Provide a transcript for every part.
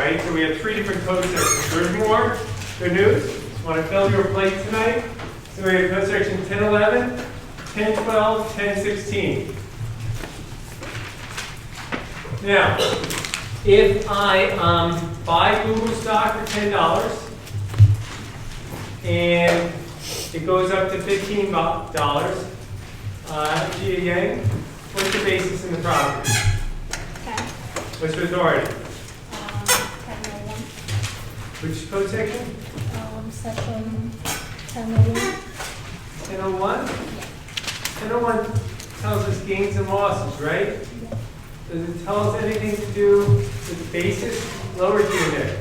right? So we have 3 different code sections. There's more. Good news. Just want to fill your plate tonight. So we have code section 1011, 1012, 1016. Now, if I buy Google stock for $10 and it goes up to $15, Gia Yang, what's the basis in the property? 10. What's your authority? 1001. Which code section? Section 1001. 1001? 1001 tells us gains and losses, right? Does it tell us anything to do with the basis? Lower unit.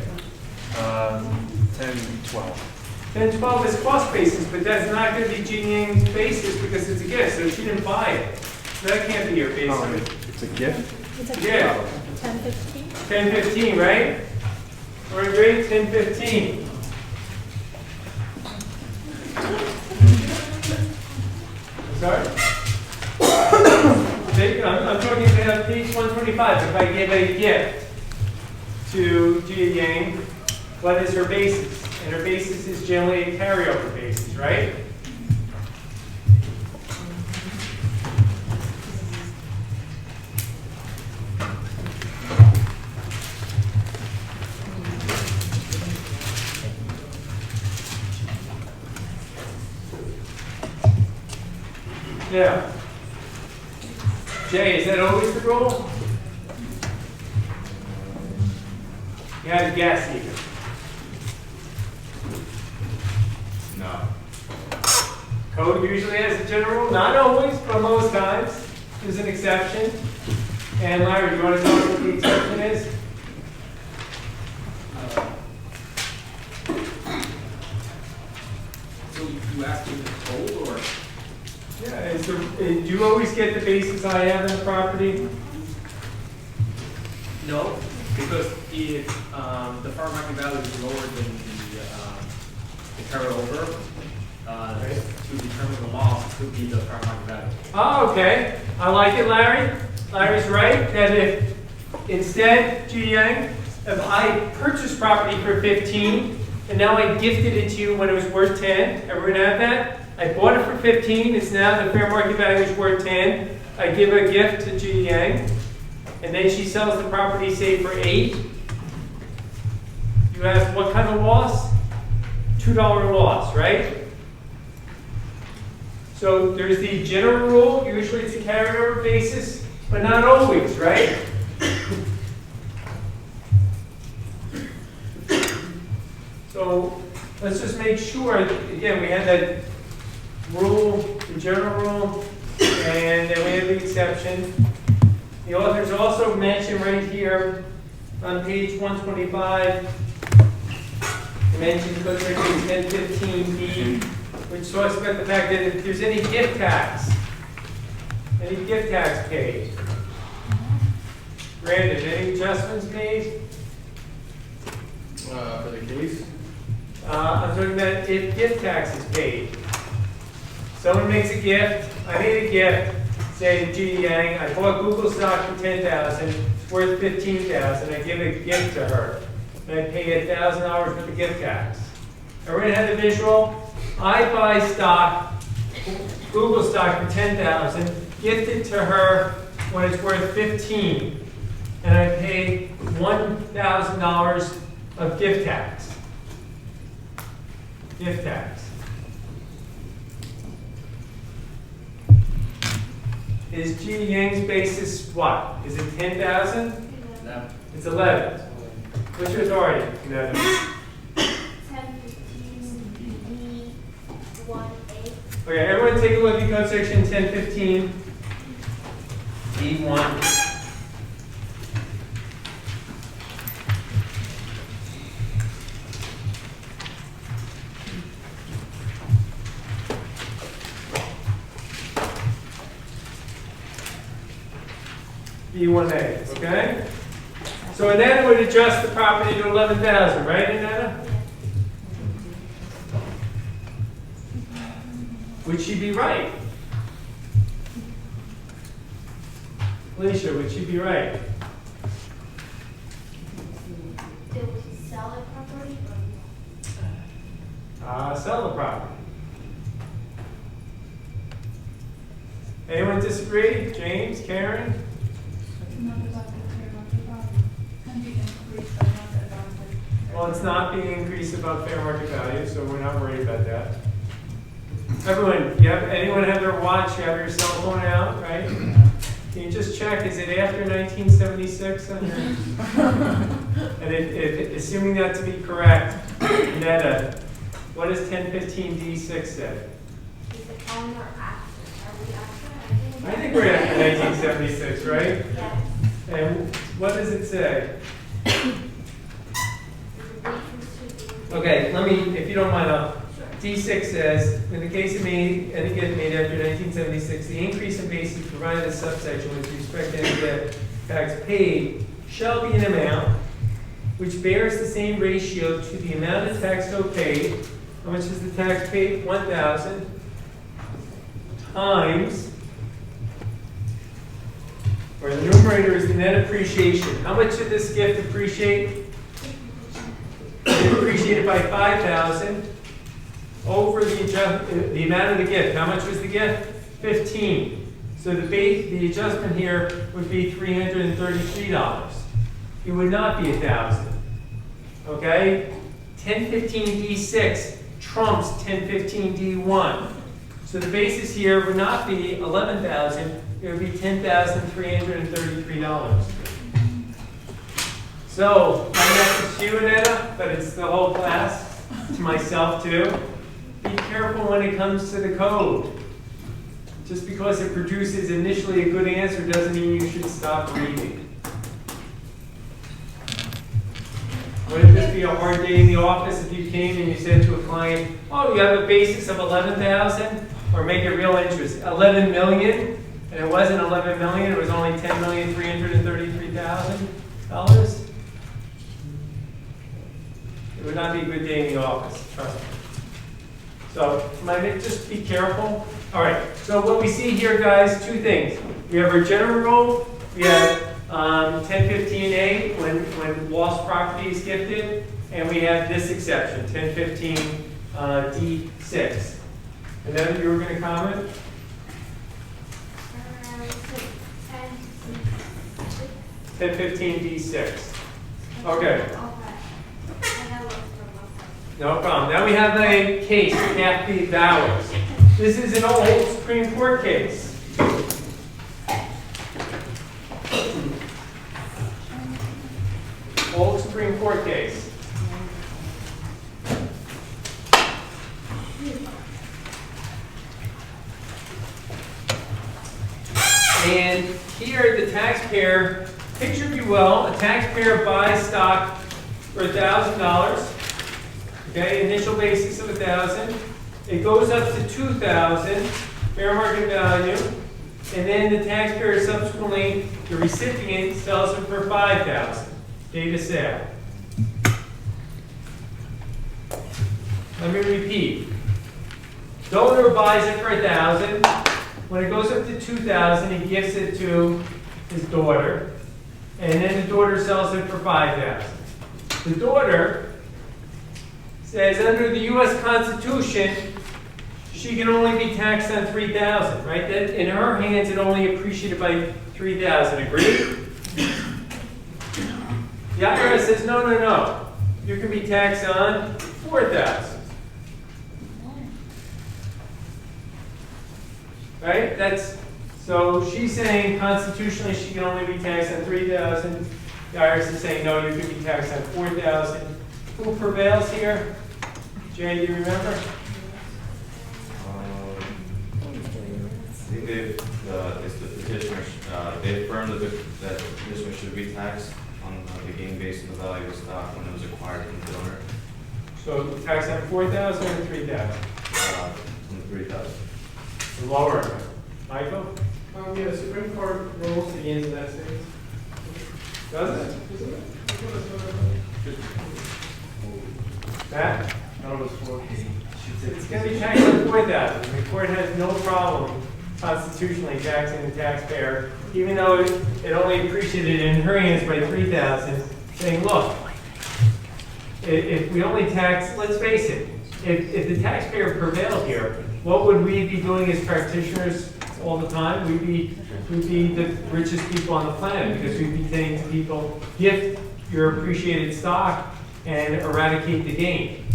1012. 1012 is cost basis, but that's not going to be Gia Yang's basis because it's a gift, so she didn't buy it. So that can't be your basis. Oh, it's a gift? It's a Yeah. 1015. 1015, right? We're agreed, 1015. Sorry? I'm talking about page 125. If I give a gift to Gia Yang, what is her basis? And her basis is generally a carryover basis, right? Yeah. Jay, is that always the rule? You had to guess even. No. Code usually has a general rule, not always, but most times. There's an exception. And Larry, do you want to tell us what the exception is? So you asked me the code, or? Yeah, do you always get the basis I have in the property? No, because if the fair market value is lower than the carryover, to determine the loss, it could be the fair market value. Oh, okay. I like it, Larry. Larry's right, that if instead, Gia Yang, if I purchased property for 15, and now I gifted it to you when it was worth 10, everyone have that? I bought it for 15, it's now the fair market value is worth 10. I give a gift to Gia Yang, and then she sells the property, say, for 8. You ask, what kind of loss? $2 loss, right? So there's the general rule, usually it's a carryover basis, but not always, right? So let's just make sure, again, we had that rule, the general rule, and then we have the exception. The authors also mention right here on page 125, they mention code section 1015B, which talks about the fact that if there's any gift tax paid. Brandon, any adjustments made? For the case? I'm talking about if gift tax is paid. Someone makes a gift, I made a gift, say to Gia Yang, I bought Google stock for $10,000, it's worth $15,000, I give a gift to her, and I pay $1,000 for the gift tax. Everyone had the visual? I buy stock, Google stock for $10,000, gift it to her when it's worth $15,000, and I pay $1,000 of gift tax. Gift tax. Is Gia Yang's basis what? Is it 10,000? No. It's 11. What's your authority? 11. 1015B1A. Okay, everyone take a look at code section 1015 B1. B1A, okay? So Annette would adjust the property to 11,000, right, Annette? Would she be right? Alicia, would she be right? The Sell the property. Anyone disagree? James, Karen? Well, it's not being increased above fair market value, so we're not worried about that. Everyone, anyone have their watch? You have your cell phone out, right? Can you just check, is it after 1976 on your? And assuming that to be correct, Netta, what does 1015D6 say? Is it on or after? Are we after? I think we're after 1976, right? Yes. And what does it say? Is it Okay, let me, if you don't mind, Sure. D6 says, in the case of any gift made after 1976, the increase in basis provided in this subsection with respect to any gift tax paid shall be an amount which bears the same ratio to the amount of tax so paid. How much is the tax paid? 1,000 times, where the numerator is the net appreciation. How much did this gift appreciate? It appreciated by 5,000 over the amount of the gift. How much was the gift? 15. So the adjustment here would be $333. It would not be 1,000. Okay? 1015D6 trumps 1015D1. So the basis here would not be 11,000. It would be $10,333. So I guess it's you, Annetta, but it's the whole class, to myself too. Be careful when it comes to the code. Just because it produces initially a good answer doesn't mean you should stop reading. Wouldn't this be a hard day in the office if you came and you said to a client, oh, you have a basis of 11,000? Or make it real interest, 11 million? And it wasn't 11 million, it was only $10,333,000? It would not be a good day in the office, trust me. So, just be careful. All right, so what we see here, guys, two things. We have our general rule, we have 1015A, when lost property is gifted, and we have this exception, 1015D6. And then you were going to comment? 1015D6. Okay. No problem. Now we have a case, half the Bowers. This is an old Supreme Court case. Old Supreme Court case. And here the taxpayer, picture if you will, a taxpayer buys stock for $1,000. Okay, initial basis of 1,000. It goes up to 2,000 fair market value, and then the taxpayer subsequently, the recipient, sells it for 5,000. Date of sale. Let me repeat. Donor buys it for 1,000. When it goes up to 2,000, he gifts it to his daughter, and then the daughter sells it for 5,000. The daughter says under the U.S. Constitution, she can only be taxed on 3,000, right? That in her hands, it only appreciated by 3,000. Agree? The IRS says, no, no, no. You can be taxed on 4,000. Right? So she's saying constitutionally she can only be taxed on 3,000. The IRS is saying, no, you can be taxed on 4,000. Who prevails here? Jay, do you remember? I think it's the petitioners, they affirmed that the petitioner should be taxed on the gain based on the value of the stock when it was acquired from the donor. So tax on 4,000 or 3,000? From 3,000. The lower amount. Michael? Yeah, the Supreme Court rules against that statement. Does it? Matt? That was for. It's going to be taxed on 4,000. The court has no problem constitutionally taxing the taxpayer, even though it only appreciated in her hands by 3,000, saying, look, if we only tax, let's face it, if the taxpayer prevailed here, what would we be doing as practitioners all the time? We'd be the richest people on the planet, because we'd be saying to people, gift your appreciated stock and eradicate the gain.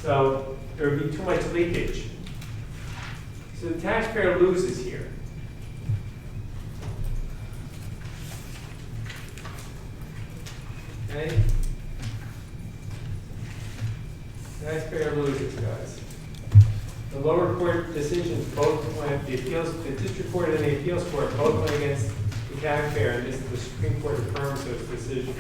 So there would be too much leakage. So the taxpayer loses here. Okay? Taxpayer loses, guys. The lower court decisions both went, the district court and the appeals court both went against the taxpayer, and the Supreme Court affirms those decisions.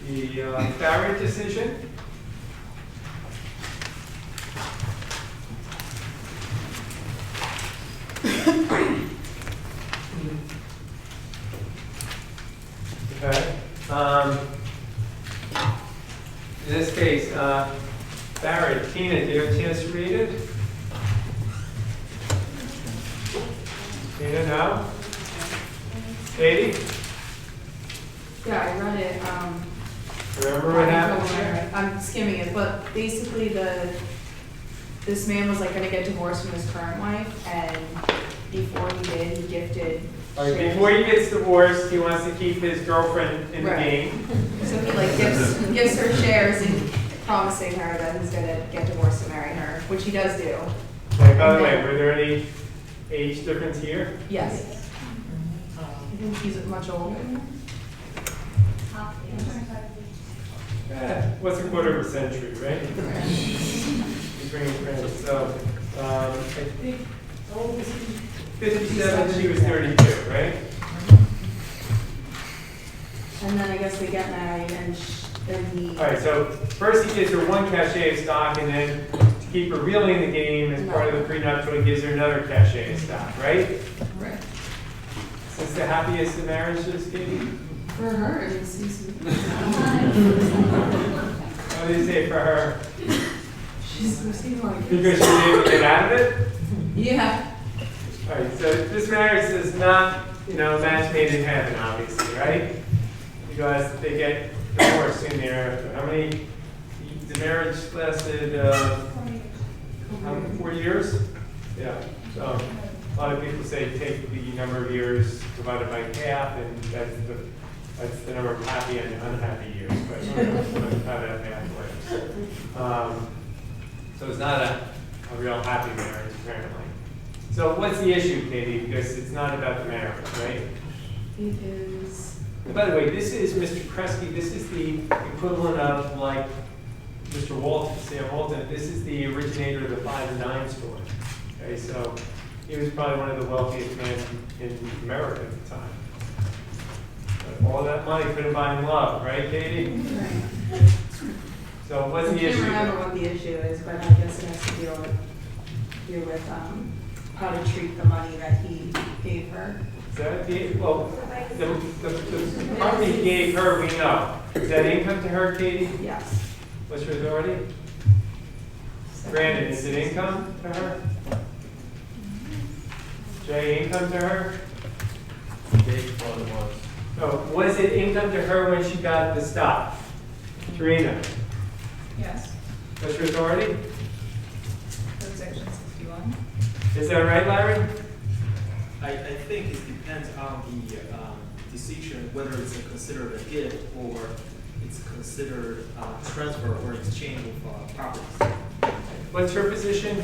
The Barrett decision. Okay. In this case, Barrett, Tina, do you have a chance to read it? Tina, no? Katie? Yeah, I read it, Remember what happened? I'm skimming it, but basically this man was like gonna get divorced from his current wife, and before he did, he gifted Like, shares. before he gets divorced, he wants to keep his girlfriend in the Right. game. So he like gives her shares and promising her that he's gonna get divorced and marry her, which he does do. Like, by the way, were there any age difference here? Yes. I think he's much older. What's a quarter of a century, right? He's bringing friends. So, I think, how old was he? 57, she was 32, right? And then I guess they get married, and then he. All right, so first he gives her one cachet of stock, and then to keep her really in the game as part of the prenuptial, he gives her another cachet of stock, right? Right. Is this the happiest of marriages, Katie? For her, it's What do you say for her? she's receiving like. Because she was able to get out of it? Yeah. All right, so this marriage is not, match made in heaven, obviously, right? Because they get divorced soon thereafter. How many, the marriage lasted, 4 years? Yeah, so a lot of people say take the number of years divided by half, and that's the number of happy and unhappy years, but I don't know how that math works. So it's not a real happy marriage, apparently. So what's the issue, Katie? Because it's not about the marriage, right? It is. And by the way, this is Mr. Kresge. This is the equivalent of like Mr. Walton, Sam Walton. This is the originator of the 5 and Dime store. Okay, so he was probably one of the wealthiest men in America at the time. But all that money couldn't buy him love, right, Katie? Right. So what's I the can't issue? remember what the issue is, but I guess it has to deal with how to treat the money that he gave her. Is that the property he gave her, we know. Is that income to her, Katie? Yes. What's her authority? Brandon, is it income to her? Jay, income to her? No, was it income to her when she got the stock? Karina, Yes, what's her authority? code section 61. Is that right, Larry? I think it depends on the decision, whether it's considered a gift or it's considered transfer or exchange of properties. What's her position?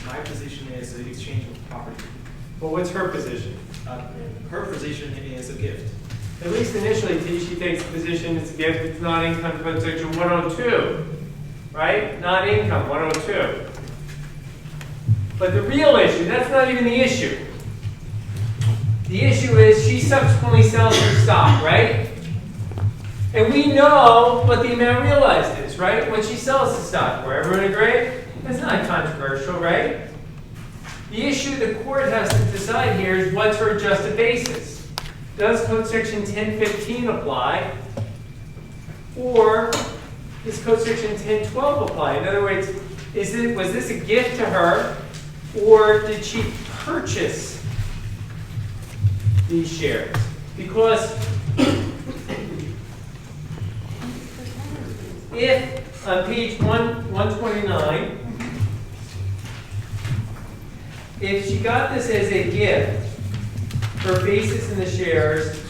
My position is an exchange of property. Well, what's her position? Her position is a gift. At least initially, she takes the position it's a gift, it's not income, code section 102, right? Not income, 102. But the real issue, that's not even the issue. The issue is she subsequently sells her stock, right? And we know what the amount realized is, right? When she sells the stock for. Everyone agree? That's not controversial, right? The issue the court has to decide here is what's her adjusted basis. Does code section 1015 apply? Or does code section 1012 apply? In other words, was this a gift to her, or did she purchase these shares. Because if on page 129, if she got this as a gift, her basis in the shares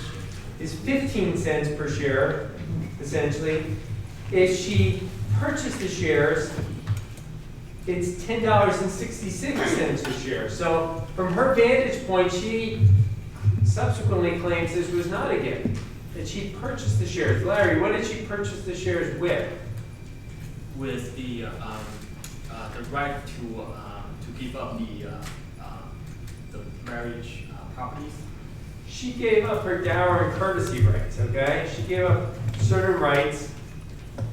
is 15 cents per share, essentially. If she purchased the shares, it's $10.66 a share. So from her vantage point, she subsequently claims this was not a gift, that she purchased the shares. Larry, what did she purchase the shares with? With the right to give up the marriage properties. She gave up her dower and courtesy rights, okay? She gave up certain rights,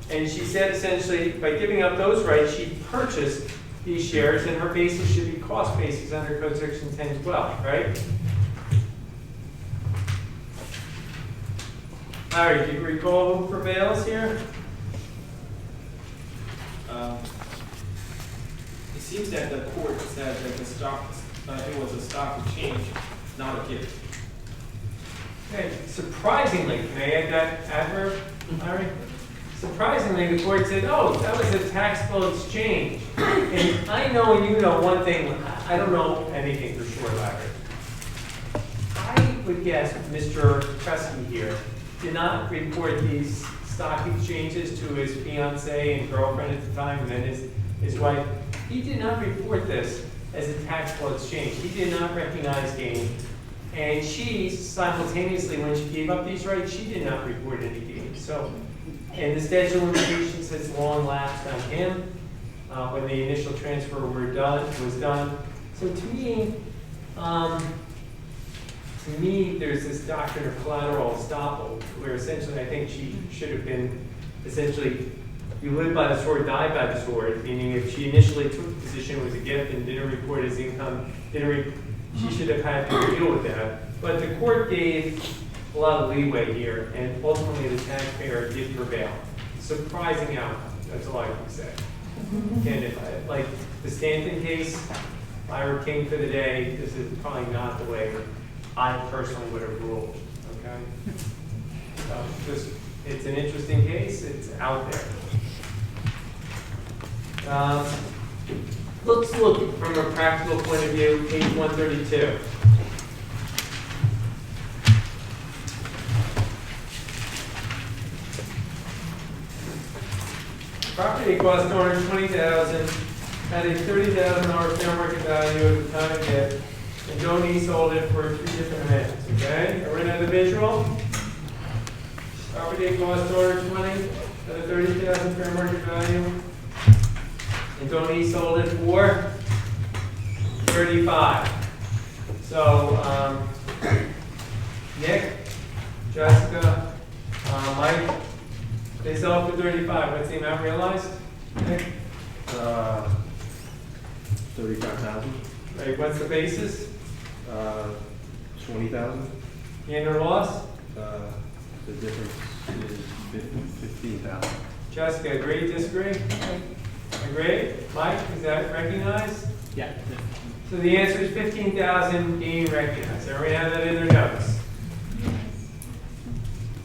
and she said essentially by giving up those rights, she purchased these shares, and her basis should be cost basis under Code Section 1012, right? Larry, do you recall who prevails here? It seems that the court said that the stock, it was a stock exchange, not a gift. Okay, surprisingly, can I add that adverb, Larry? Surprisingly, the court said, oh, that was a taxable exchange. And I know and you know one thing, I don't know anything for sure, Larry. I would guess Mr. Kresge here did not report these stock exchanges to his fiancee and girlfriend at the time, and then his wife. He did not report this as a taxable exchange. He did not recognize gain. And she, simultaneously, when she gave up these rights, she did not report any gain. So, and the statute of limitations has long lapsed on him when the initial transfer was done. So to me, there's this doctrine of collateral estoppel, where essentially I think she should have been, essentially, you live by the sword, die by the sword, meaning if she initially took the position with a gift and didn't report his income, she should have had to deal with that. But the court gave a lot of leeway here, and ultimately the taxpayer did prevail. Surprising outcome, that's all I can say. And if, like the Stanton case, if I were king for the day, this is probably not the way I personally would have ruled, okay? So it's an interesting case, it's out there. Let's look from a practical point of view, page 132. Property cost $220,000, had a $30,000 fair market value at the time of gift, and Donnie sold it for 3 different amounts, okay? Everyone have the visual? Property cost $220,000, had a $30,000 fair market value, and Donnie sold it for $35,000. So, Nick, Jessica, Mike, they sell it for $35,000. What's the amount realized? Nick? 35,000. Right, what's the basis? 20,000. Gain or loss? The difference is 15,000. Jessica, agree, disagree? Agree? Mike, is that recognized? Yeah. So the answer is 15,000 being recognized. Everybody have that in their notes?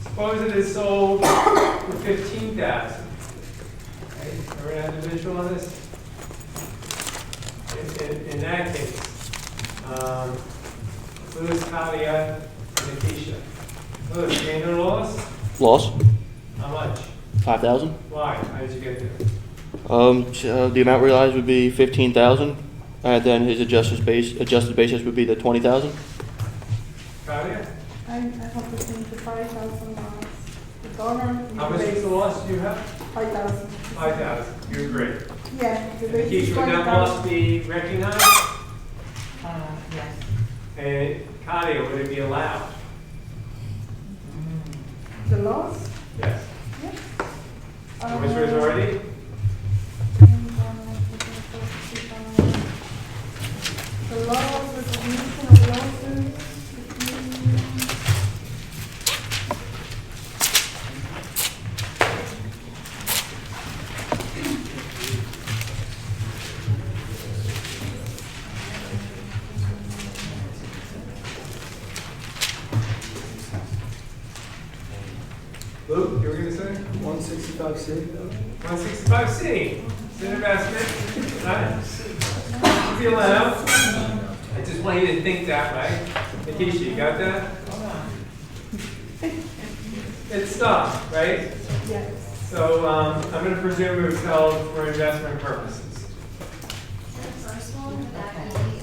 Suppose it is sold for 15,000. Okay, everybody have the visual on this? In that case, Louis, Talia, and Akeisha. Louis, gain or loss? Loss, How much? 5,000. Why? How did you get there? The amount realized would be 15,000, and then his adjusted basis would be the 20,000. Talia? I have to change the 5,000 loss. The dollar. How much is the loss you have? 5,000. 5,000. You agree? Yeah, the base is Keisha, would that 20,000. loss be recognized? Yes. And Katia, would it be allowed? The loss? Yes. Yes. Which was already? The loss, the definition of losses. Luke, you were gonna say? 165C. 165C, it's an investment, right? Be allowed. I just want you to think that way. Nikisha, you got that? It's stuff, right? Yes. So, I'm gonna presume it was held for investment purposes. The first one, would that be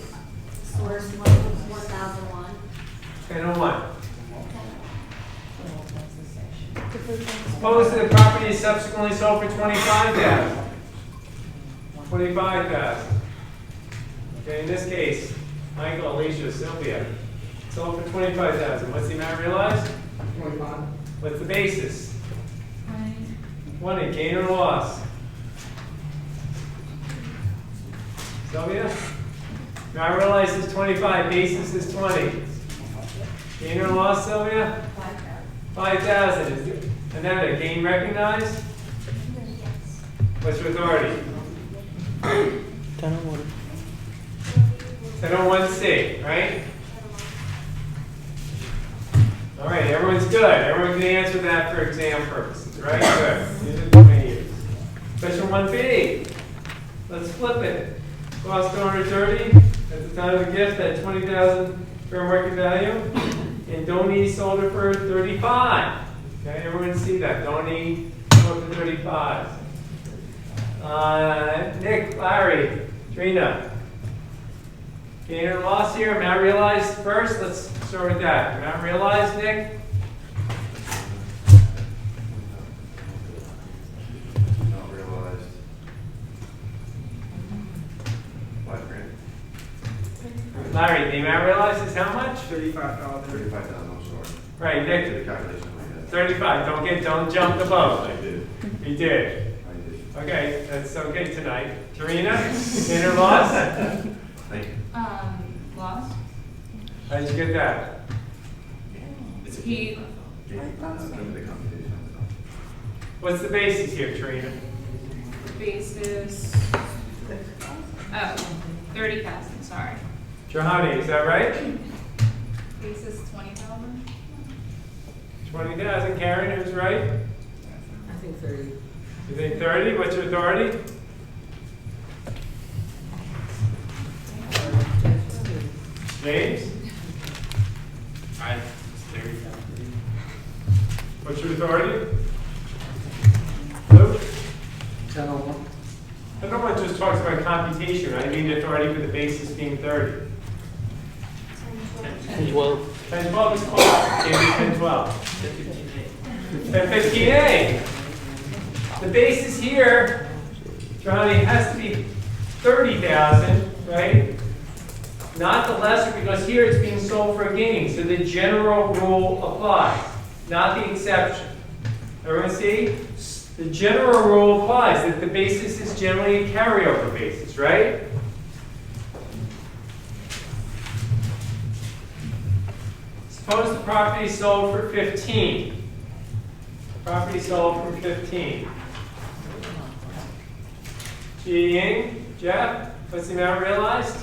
source 1001? 1001. The first one. Suppose the property is subsequently sold for 25,000. 25,000. Okay, in this case, Michael, Alicia, Sylvia, sold for 25,000. What's the amount realized? 25. What's the basis? 20. 20, gain or loss? Sylvia? Amount realized is 25, basis is 20. Gain or loss, Sylvia? 5,000. And then a gain recognized? What's your authority? 1001. 1001C, right? All right, everyone's good. Everyone can answer that for exam purposes, right? Good. These are the main use. Question 1B. Let's flip it. Cost owner 30 at the time of the gift at 20,000 fair market value, and Donnie sold it for 35. Okay, everyone see that? Donnie sold for 35. Nick, Larry, Trina. Gain or loss here? Amount realized first. Let's start with that. Amount realized, Nick? Not realized. $5,000. Larry, the amount realized is how much? 35,000. 35,000, I'm sorry. Right, The Nick. calculation I had. 35. Don't jump the boat. I did. You did. I did. Okay, that's okay tonight. Tarina, gain or loss? Thank you. Lost. How did you get that? He, The computation. What's the basis here, Tarina? basis, 30,000, sorry. Johanny, is that right? Basis 20,000? 20,000. Karen, who's right? I think 30. You think 30? What's your authority? James? I, 30,000. What's your authority? Luke? 1001. I don't know what just talks about computation. I mean the authority for the basis being 30. 12. 10, 12 is close. Give me 10, 12. 10, 15A. The basis here, Johnny, has to be 30,000, right? Not the lesser, because here it's being sold for a gain. So the general rule applies, not the exception. Everyone see? The general rule applies, that the basis is generally a carryover basis, right? Suppose the property is sold for 15. Property sold for 15. Ji Ying, Jeff, what's the amount realized?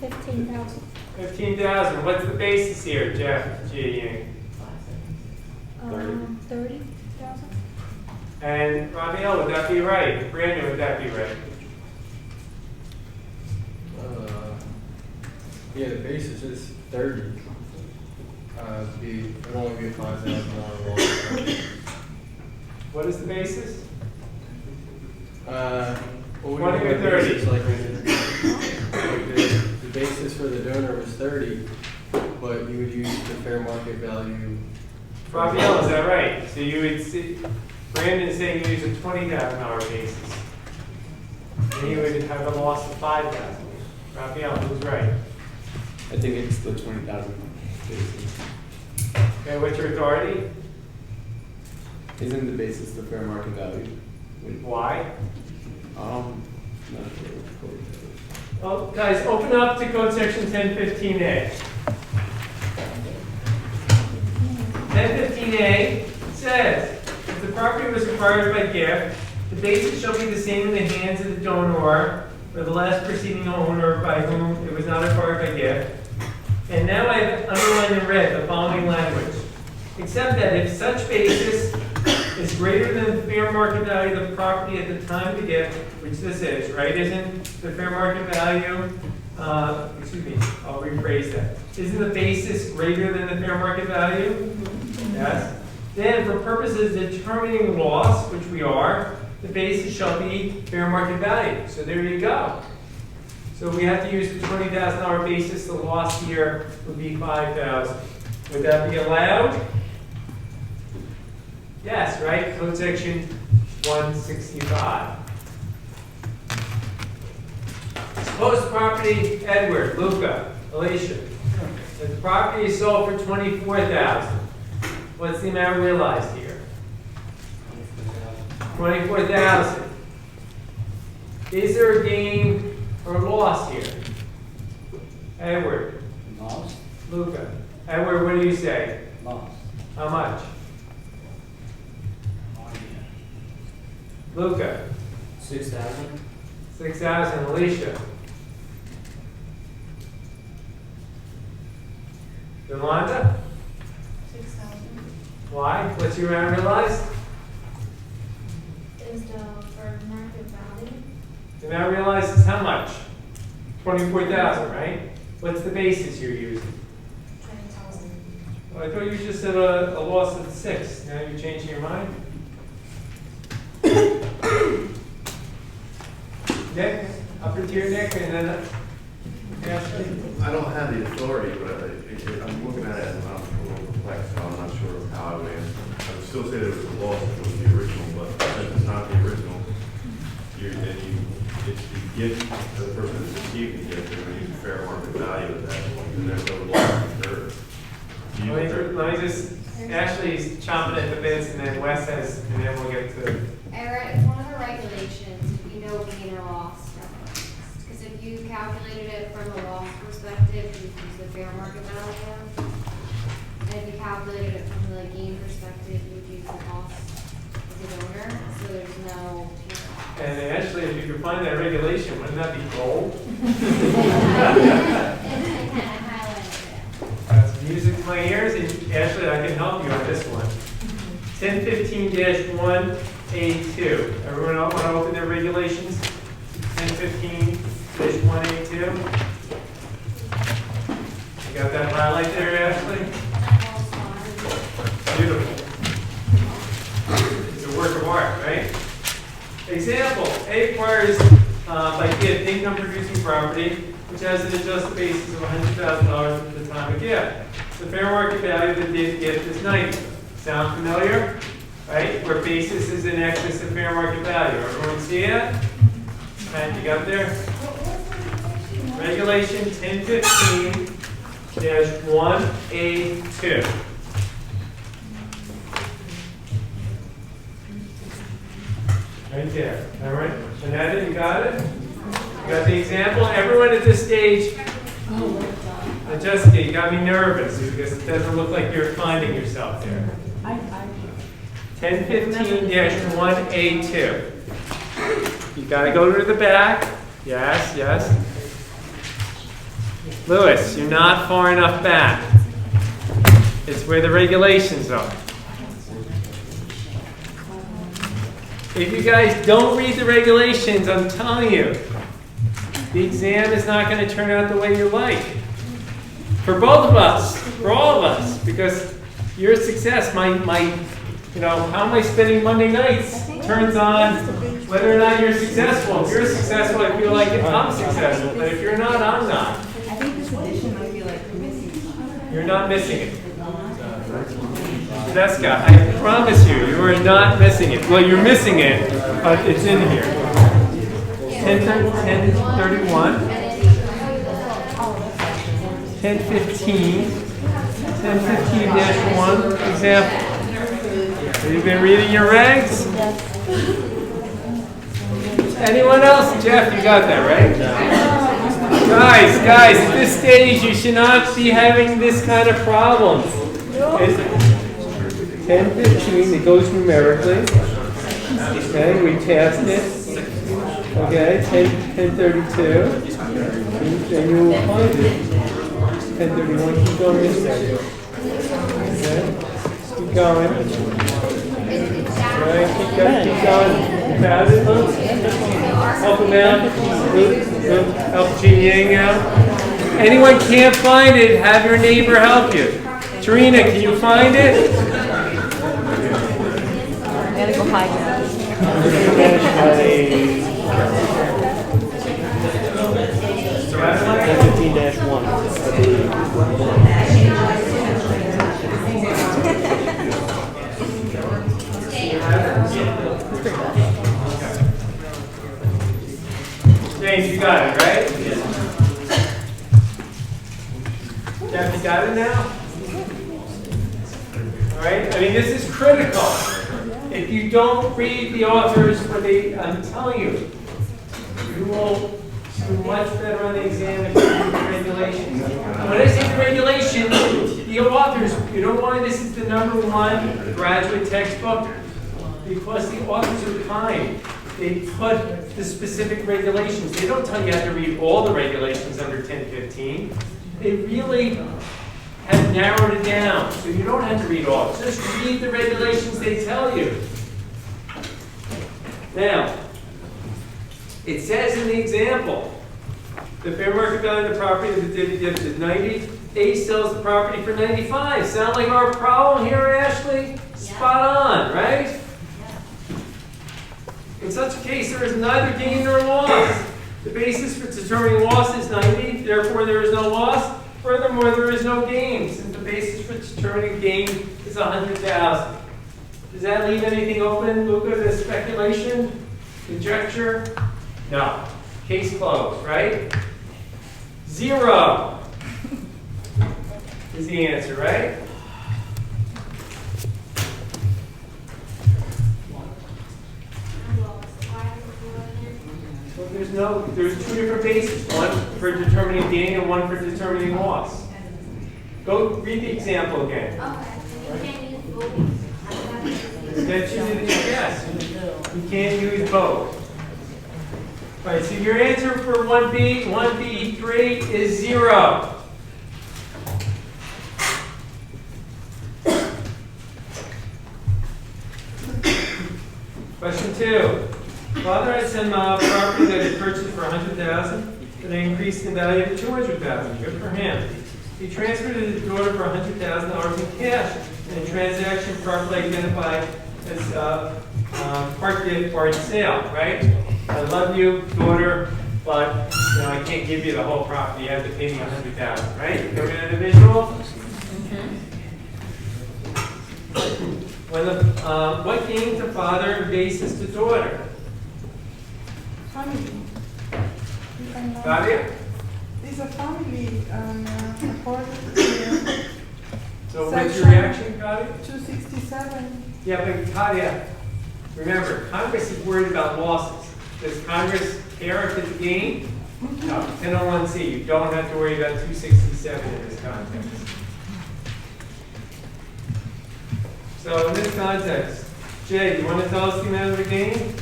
15,000. 15,000. What's the basis here, Jeff, Ji Ying? 30,000. And Raphael, would that be right? Brandon, would that be right? Yeah, the basis is 30. It'd only be a $5,000 loss. What is the basis? Well, we 20 have or a 30? basis, the basis for the donor was 30, but you would use the fair market value. Raphael, is that right? So you would see, Brandon's saying you use a $20,000 basis. And you would have a loss of 5,000. Raphael, who's right? I think it's the 20,000 basis. Okay, what's your authority? Isn't the basis the fair market value? Why? Not sure. Well, guys, open up to code section 1015A. 1015A says, if the property was acquired by gift, the basis shall be the same in the hands of the donor or the last preceding owner by whom it was not acquired by gift. And now I have underlined in red the following language. except that if such basis is greater than the fair market value of the property at the time of the gift, which this is, right? Isn't the fair market value, excuse me, I'll rephrase that. Isn't the basis greater than the fair market value? Yes. Then for purposes of determining loss, which we are, the basis shall be fair market value. So there you go. So we have to use the $20,000 basis. The loss here would be $5,000. Would that be allowed? Yes, right? Code section 165. Suppose property, Edward, Luca, Alicia. The property is sold for $24,000. What's the amount realized here? $24,000. Is there a gain or loss here? Edward. Loss? Luca. Edward, what do you say? Loss. How much? Luca. 6,000? 6,000. Alicia. Yolanda? 6,000. Why? What's your amount realized? Is the fair market value? The amount realized is how much? 24,000, right? What's the basis you're using? 20,000. Well, I thought you just said a loss of 6. Now you're changing your mind? Nick? Upper tier Nick, and then Ashley? I don't have the authority, but I'm looking at it and I'm a little perplexed, so I'm not sure how I would answer. I would still say there was a loss if it was the original, but since it's not the original, it's the gift to the person who's received the gift, they're going to use the fair market value of that, and there's no loss incurred. Let me just, Ashley's chomping at the bits, and then Wes has, and then we'll get to. It's one of the regulations, if you know gain or loss from it. Because if you calculated it from a loss perspective, you use the fair market value. And if you calculated it from the gain perspective, you use the loss of the donor. So there's no. And Ashley, if you could find that regulation, wouldn't that be gold? That's music to my ears, and Ashley, I can help you on this one. 1015-1A2. Everyone want to open their regulations? 1015-1A2. You got that highlight there, Ashley? Beautiful. It's a work of art, right? Example, A acquires by gift income-producing property, which has an adjusted basis of $100,000 at the time of gift. The fair market value of the gift is 90. Sound familiar? Right? Where basis is in excess of fair market value. Everyone see it? And you got there? Regulation 1015-1A2. Right there. All right. Annette, you got it? You got the example? Everyone at this stage. Jessica, you got me nervous because it doesn't look like you're finding yourself there. 1015-1A2. You got to go to the back. Yes, yes. Lewis, you're not far enough back. It's where the regulations are. If you guys don't read the regulations, I'm telling you, the exam is not going to turn out the way you like. For both of us, for all of us, because your success, how am I spending Monday nights turns on whether or not you're successful. If you're successful, I feel like I'm successful, but if you're not, I'm not. I think this edition might be like missing something. You're not missing it. Jessica, I promise you, you are not missing it. Well, you're missing it, but it's in here. 1031, 1015-1 example. Have you been reading your regs? Anyone else? Jeff, you got that, right? Guys, at this stage, you should not be having this kind of problem. 1015, it goes numerically. Okay, we test it. Okay, 1032. And you will find it. 1031, keep going this way. Okay. Keep going. It's Right, down. keep going. You found it, Luke? Help him out. Luke, help Jean Yang out. Anyone can't find it, have your neighbor help you. Tarina, can you find it? Gotta go hide now. Got it? 15-1, I James, you got it, right? Jeff, you got it now? All right, I mean, this is critical. If you don't read the authors, I'm telling you, you will do much better on the exam if you read the regulations. When I say the regulation, the authors, you don't want this is the #1 graduate textbook because the authors are kind. They put the specific regulations. They don't tell you how to read all the regulations under 1015. They really have narrowed it down, so you don't have to read all. Just read the regulations they tell you. Now, it says in the example, the fair market value of the property that the gift is 90. A sells the property for 95. Sound like our problem here, Ashley? Spot on, right? In such a case, there is neither gain nor loss. The basis for determining loss is 90, therefore there is no loss. Furthermore, there is no gain, since the basis for determining gain is 100,000. Does that leave anything open, Luca, to speculation, conjecture? No. Case closed, right? 0 is the answer, right? So there's two different bases, one for determining gain and one for determining loss. Go read the example again. Yes, you can't use both. All right, so your answer for 1B3 is 0. Question 2. Father had some property that he purchased for 100,000, and they increased the value to 200,000. Good for him. He transferred to his daughter for $100,000 in cash, in a transaction properly identified as part gift, part sale. Right? I love you, daughter, but I can't give you the whole property. You have to pay me $100,000. Right? Go to the visual. What gains the father and basis to daughter? Family. Claudia? It's a family, according to So what's your Section reaction, Claudia? 267. Yeah, but Claudia, remember, Congress is worried about losses. Does Congress care if it's a gain? No, 1001C, you don't have to worry about 267 in this context. So in this context, Jay, you want to tell us the amount of the gain?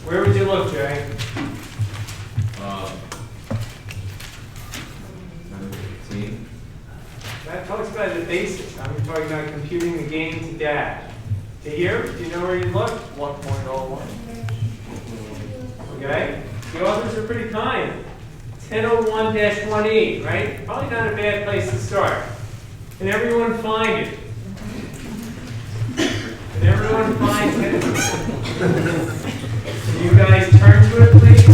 Where would you look, Jay? 15. That talks about the basics. I'm talking about computing the gain to dad. To here, do you know where you look? 1.01. Okay? The authors are pretty kind. 1001-1E, right? Probably not a bad place to start. Can everyone find it? Can everyone find it? Can you guys turn to it, please?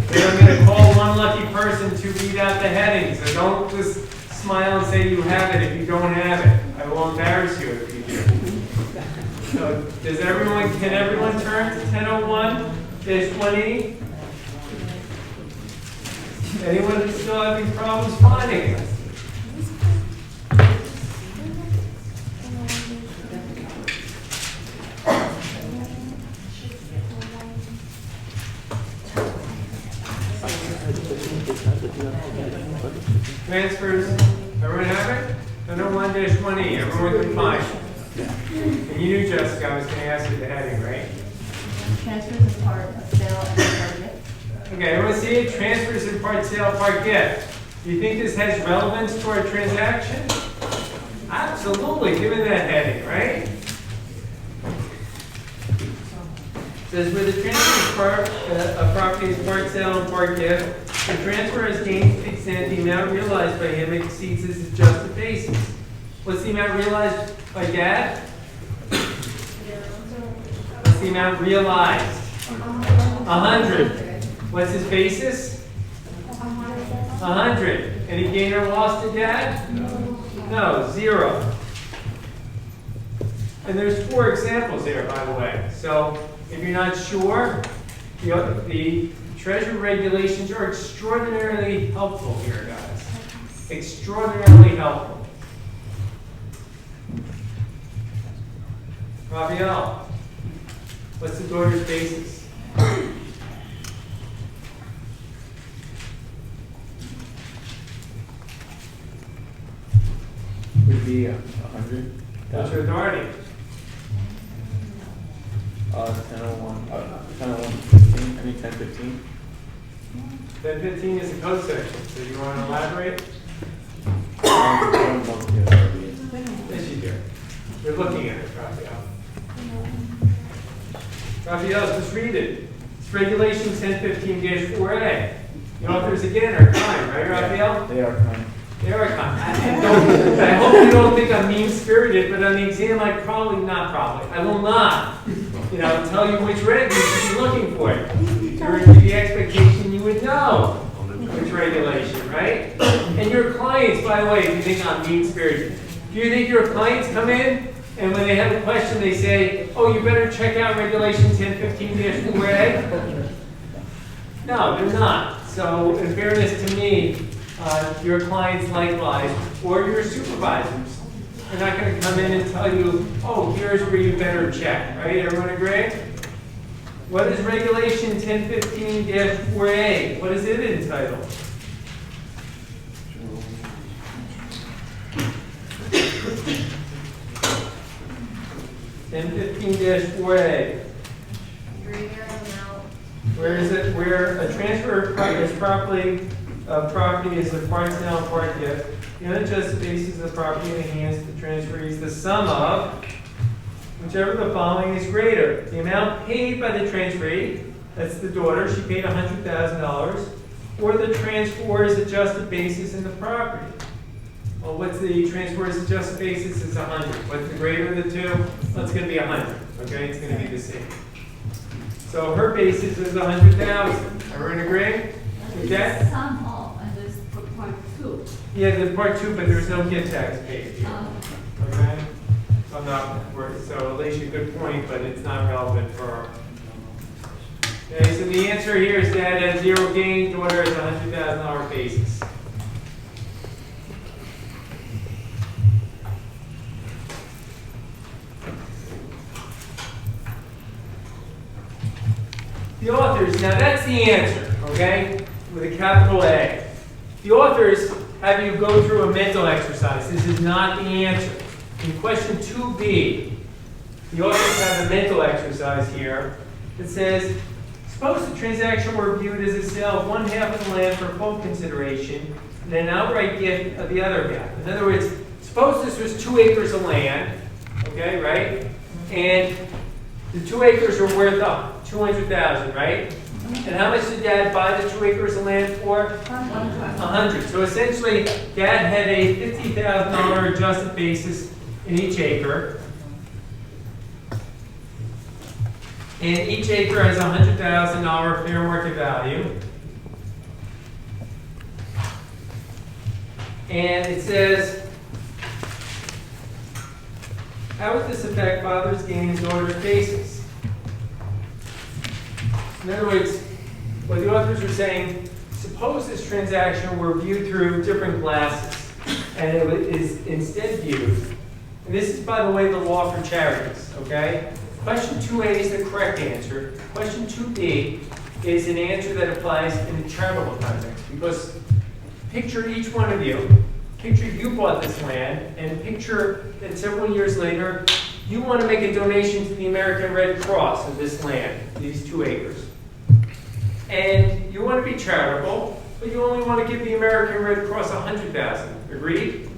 Then I'm going to call one lucky person to read out the heading. So don't just smile and say you have it if you don't have it. I will embarrass you if you do. So can everyone turn to 1001-1E? Anyone who's still having problems finding it? Transfers, everyone have it? 1001-1E, everyone can find it. And you knew, Jessica, I was going to ask you the heading, right? Transfers is part of sale and part gift. Okay, I want to see it. Transfers in part sale, part gift. Do you think this has relevance to our transaction? Absolutely, given that heading, right? Says where the transfer of property is part sale and part gift, the transfer has gained to the extent the amount realized by him exceeds his adjusted basis. What's the amount realized by Dad? What's the amount realized? 100. What's his basis? 100. Any gain or loss to Dad? No, 0. And there's 4 examples there, by the way. So if you're not sure, the treasury regulations are extraordinarily helpful here, guys. Extraordinarily helpful. Raphael, what's the daughter's basis? Would be 100. What's her authority? 1001, 1015, I mean 1015. 1015 is the code section, so you want to elaborate? Yes, you do. You're looking at it, Raphael. Raphael, just read it. It's regulation 1015-4A. The authors again are kind, right, Raphael? They are kind. They are kind. I hope you don't think I'm mean-spirited, but on the exam, I will not, tell you which reg you should be looking for. There would be the expectation you would know which regulation, right? And your clients, by the way, if you think I'm mean-spirited, do you think your clients come in and when they have a question, they say, oh, you better check out regulation 1015-4A? No, they're not. So in fairness to me, your clients likewise, or your supervisors, they're not going to come in and tell you, oh, here's where you better check, right? Everyone agree? What is regulation 1015-4A? What is it entitled? (1015-4A). Greater amount. Where is it? Where a transfer is property is a part sale and part gift. The unadjusted basis of the property in the hands of the transferee is the sum of whichever of the following is greater. The amount paid by the transferee, that's the daughter, she paid $100,000, or the transferor's adjusted basis in the property. Well, what's the transferor's adjusted basis is 100. What's the greater of the two? Well, it's going to be 100. Okay, it's going to be the same. So her basis is 100,000. Everyone agree with that? Sum of, and this for part 2. Yeah, the part 2, but there's no gift tax paid here. Okay? So Alicia, good point, but it's not relevant for our. Okay, so the answer here is dad has 0 gain, daughter has $100,000 basis. The authors, now that's the answer, okay, with a capital A. The authors have you go through a mental exercise. This is not the answer. In question 2B, the authors have a mental exercise here that says, suppose the transaction were viewed as a sale of 1/2 of the land for full consideration and an outright gift of the other half. In other words, suppose this was 2 acres of land, okay, right? And the 2 acres are worth $200,000, right? And how much did Dad buy the 2 acres of land for? 100. So essentially, Dad had a $50,000 adjusted basis in each acre. And each acre has a $100,000 fair market value. And it says, how would this affect father's gain and daughter's basis? In other words, what the authors are saying, suppose this transaction were viewed through different glasses, and it is instead viewed, and this is, by the way, the law for charities, okay? Question 2A is the correct answer. Question 2B is an answer that applies in the charitable context, because picture each one of you, picture you bought this land, and picture that several years later, you want to make a donation to the American Red Cross of this land, these 2 acres. And you want want to be charitable, but you only want to give the American Red Cross $100,000. Agreed?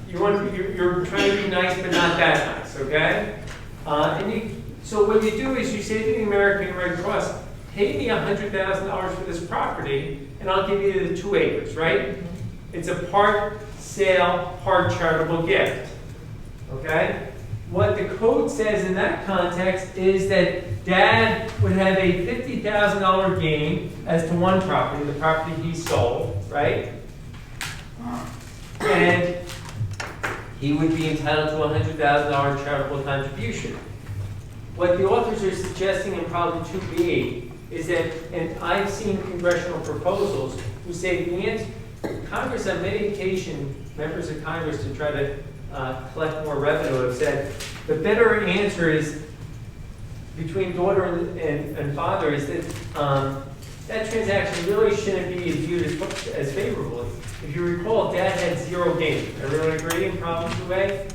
You're trying to be nice, but not that nice, okay? So what you do is you say to the American Red Cross, pay me $100,000 for this property, and I'll give you the 2 acres, right? It's a part sale, part charitable gift, okay? What the code says in that context is that Dad would have a $50,000 gain as to one property, the property he sold, right? And he would be entitled to a $100,000 charitable contribution. What the authors are suggesting in problem 2B is that, and I've seen congressional proposals who say the answer, Congress on many occasions, members of Congress to try to collect more revenue have said the better answer is between daughter and father is that that transaction really shouldn't be viewed as favorably. If you recall, Dad had 0 gain. Everyone agree in problem 2A?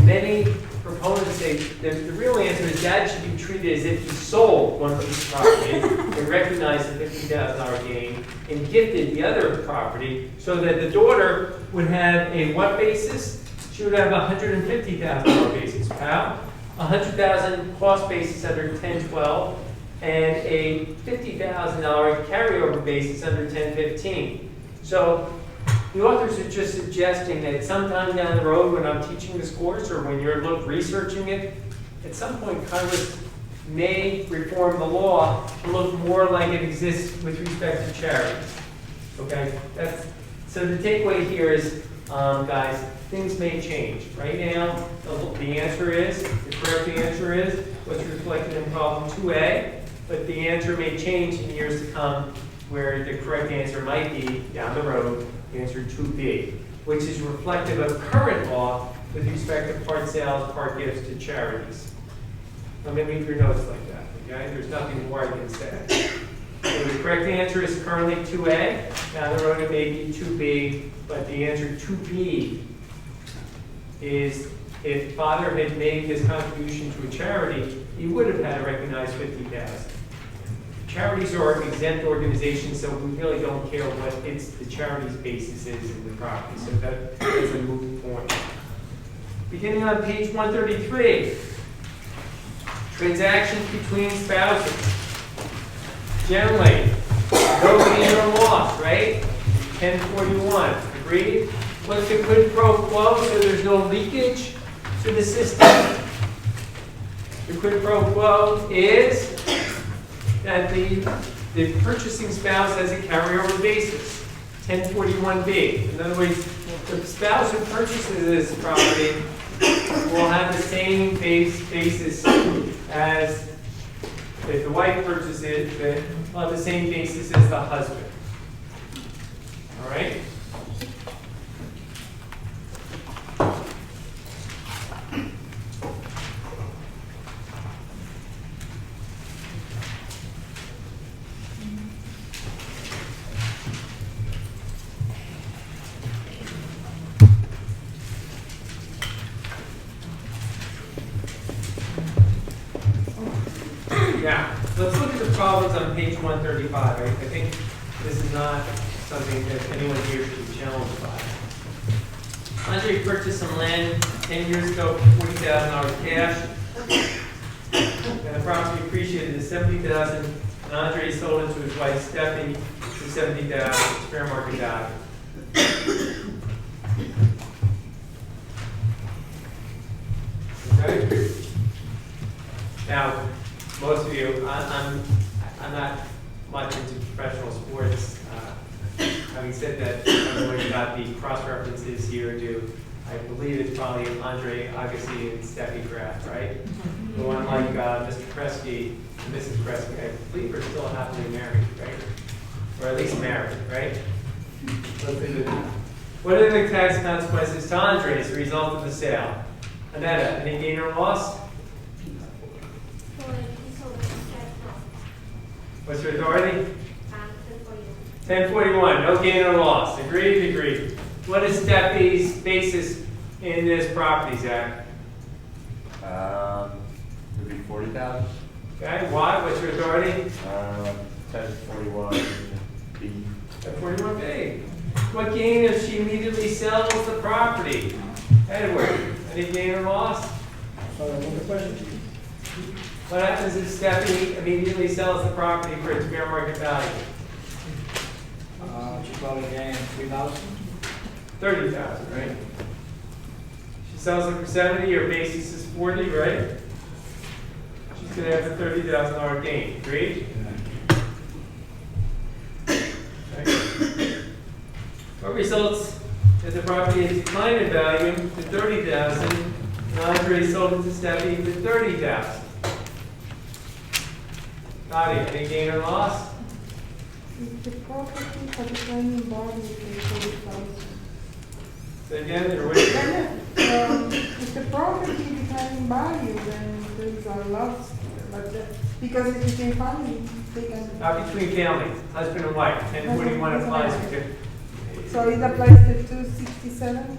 Many proponents say the real answer is Dad should be treated as if he sold one piece of property and recognized the $50,000 gain and gifted the other property so that the daughter would have a what basis? She would have a $150,000 basis, pal. $100,000 cost basis under 1012 and a $50,000 carryover basis under 1015. So the authors are just suggesting that sometime down the road when I'm teaching this course or when you're researching it, at some point Congress may reform the law to look more like it exists with respect to charities. Okay? So the takeaway here is, guys, things may change. Right now, the correct answer is what's reflected in problem 2A, but the answer may change in years to come where the correct answer might be, down the road, answer 2B, which is reflective of current law with respect to part sales, part gifts to charities. Let me leave your notes like that, okay? There's nothing more I can say. So the correct answer is currently 2A. Down the road it may be 2B, but the answer 2B is if father had made his contribution to a charity, he would have had to recognize $50,000. Charities are exempt organizations, so we really don't care what the charity's basis is in the property. So that's a moot point. Beginning on page 133, transactions between spouses. Generally, no gain or loss, right? 1041, agreed? What's the quid pro quo so there's no leakage to the system? The quid pro quo is that the purchasing spouse has a carryover basis, 1041B. In other words, the spouse who purchases this property will have the same basis as if the wife purchases it, will have the same basis as the husband. All right? Now, let's look at the problems on page 135. I think this is not something that anyone here should be challenged by. Andre purchased some land 10 years ago for $40,000 cash. And the property appreciated to $70,000. And Andre sold it to his wife Stephanie for $70,000. It's fair market value. Okay? Now, most of you, I'm not much into professional sports. Having said that, everyone got the cross references here to, I believe it's probably Andre Agassi and Steffi Graf, right? The one like Mr. Kresge and Mrs. Kresge, I believe are still happily married, right? Or at least married, right? What are the tax consequences to Andre as a result of the sale? Annetta, any gain or loss? What's your authority? 1041, no gain or loss. Agreed? Agreed. What is Steffi's basis in this property, Zach? It'd be 40,000. Okay, why? What's your authority? 1041 B. 1041B. What gain if she immediately sells the property? Edward, any gain or loss? What happens if Stephanie immediately sells the property for its fair market value? She probably gained 3,000. 30,000, right? She sells it for 70, your basis is 40, right? She's gonna have a $30,000 gain, agreed? Okay. What results if the property has declined in value to 30,000, and Andre sold it to Stephanie for 30,000? Dottie, any gain or loss? If the property has declining value, then 40,000. Say again, you're waiting. If the property declining value, then there's a loss. But because it's between family, they can. Between family, husband and wife, 1041 applies to. So it applies to 267?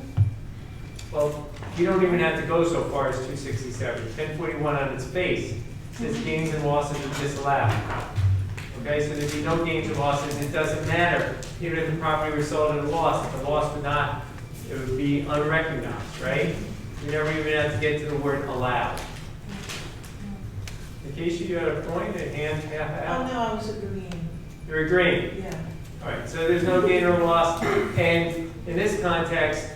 Well, you don't even have to go so far as 267. 1041 on its face says gains and losses are disallowed. Okay, so there'd be no gains or losses. It doesn't matter, even if the property was sold at a loss. If the loss would not, it would be unrecognized, right? You never even have to get to the word allowed. Acacia, you had a point, a hand half out? Oh, no, I was agreeing. You're agreeing? Yeah. All right, so there's no gain or loss. And in this context,